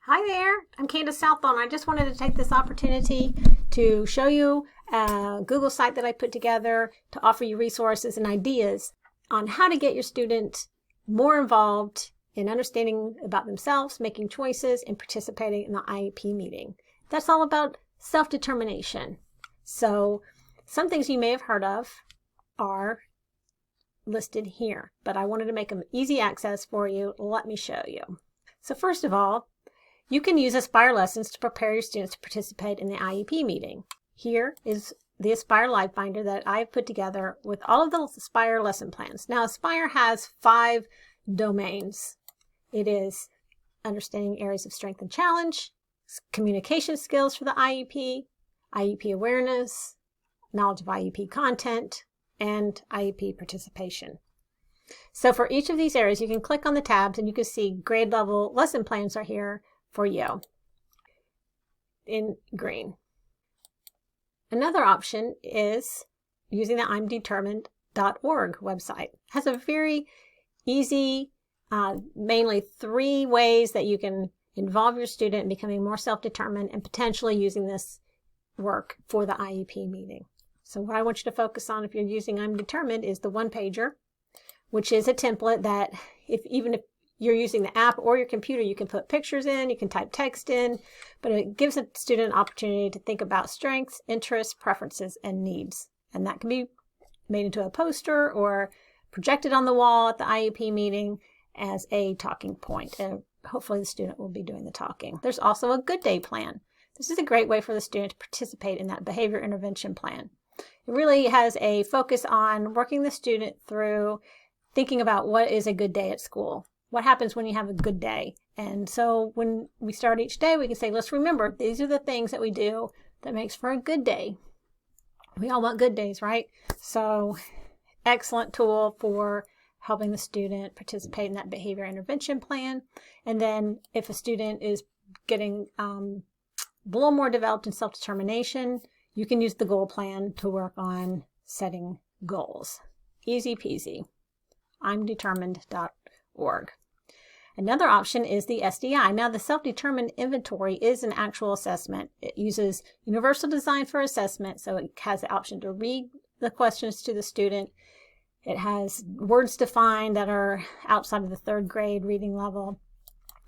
Hi there, I'm Candace Southall. I just wanted to take this opportunity to show you a Google site that I put together to offer you resources and ideas on how to get your student more involved in understanding about themselves, making choices, and participating in the IEP meeting. That's all about self-determination. So some things you may have heard of are listed here, but I wanted to make them easy access for you. Let me show you. So first of all, you can use Aspire Lessons to prepare your students to participate in the IEP meeting. Here is the Aspire Life Finder that I've put together with all of the Aspire lesson plans. Now, Aspire has 5 domains. It is understanding areas of strength and challenge, communication skills for the IEP, IEP awareness, knowledge of IEP content, and IEP participation. So for each of these areas, you can click on the tabs and you can see grade level lesson plans are here for you in green. Another option is using the I'mDetermined.org website. It has a very easy, mainly 3 ways that you can involve your student in becoming more self-determined and potentially using this work for the IEP meeting. So what I want you to focus on if you're using I'm Determined is the one-pager, which is a template that even if you're using the app or your computer, you can put pictures in, you can type text in, but it gives a student an opportunity to think about strengths, interests, preferences, and needs. And that can be made into a poster or projected on the wall at the IEP meeting as a talking point. And hopefully the student will be doing the talking. There's also a good day plan. This is a great way for the student to participate in that behavior intervention plan. It really has a focus on working the student through thinking about what is a good day at school. What happens when you have a good day? And so when we start each day, we can say, let's remember, these are the things that we do that makes for a good day. We all want good days, right? So excellent tool for helping the student participate in that behavior intervention plan. And then if a student is getting a little more developed in self-determination, you can use the goal plan to work on setting goals. Easy peasy. I'mDetermined.org. Another option is the SDI. Now, the Self-Determined Inventory is an actual assessment. It uses Universal Design for assessment, so it has the option to read the questions to the student. It has words defined that are outside of the 3rd grade reading level.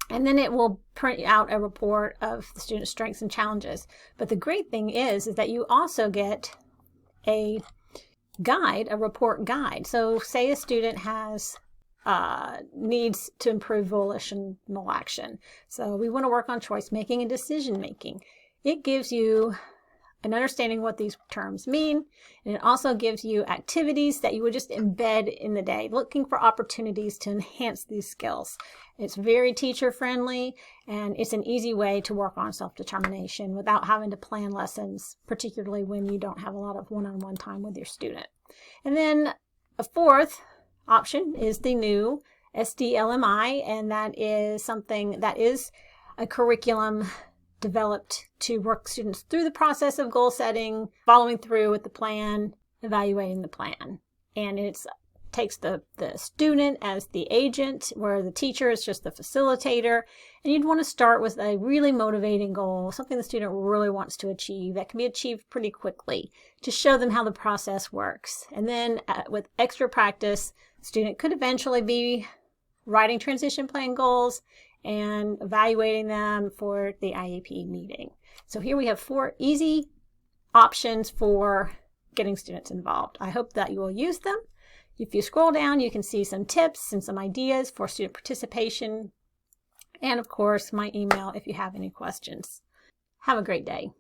And then it will print out a report of the student's strengths and challenges. But the great thing is that you also get a guide, a report guide. So say a student has needs to improve volitional action. So we want to work on choice making and decision making. It gives you an understanding what these terms mean, and it also gives you activities that you would just embed in the day, looking for opportunities to enhance these skills. It's very teacher friendly, and it's an easy way to work on self-determination without having to plan lessons, particularly when you don't have a lot of one-on-one time with your student. And then a 4th option is the new SDLMI, and that is something that is a curriculum developed to work students through the process of goal setting, following through with the plan, evaluating the plan. And it takes the student as the agent, where the teacher is just the facilitator. And you'd want to start with a really motivating goal, something the student really wants to achieve that can be achieved pretty quickly, to show them how the process works. And then with extra practice, the student could eventually be writing transition plan goals and evaluating them for the IEP meeting. So here we have 4 easy options for getting students involved. I hope that you will use them. If you scroll down, you can see some tips and some ideas for student participation. And of course, my email if you have any questions. Have a great day.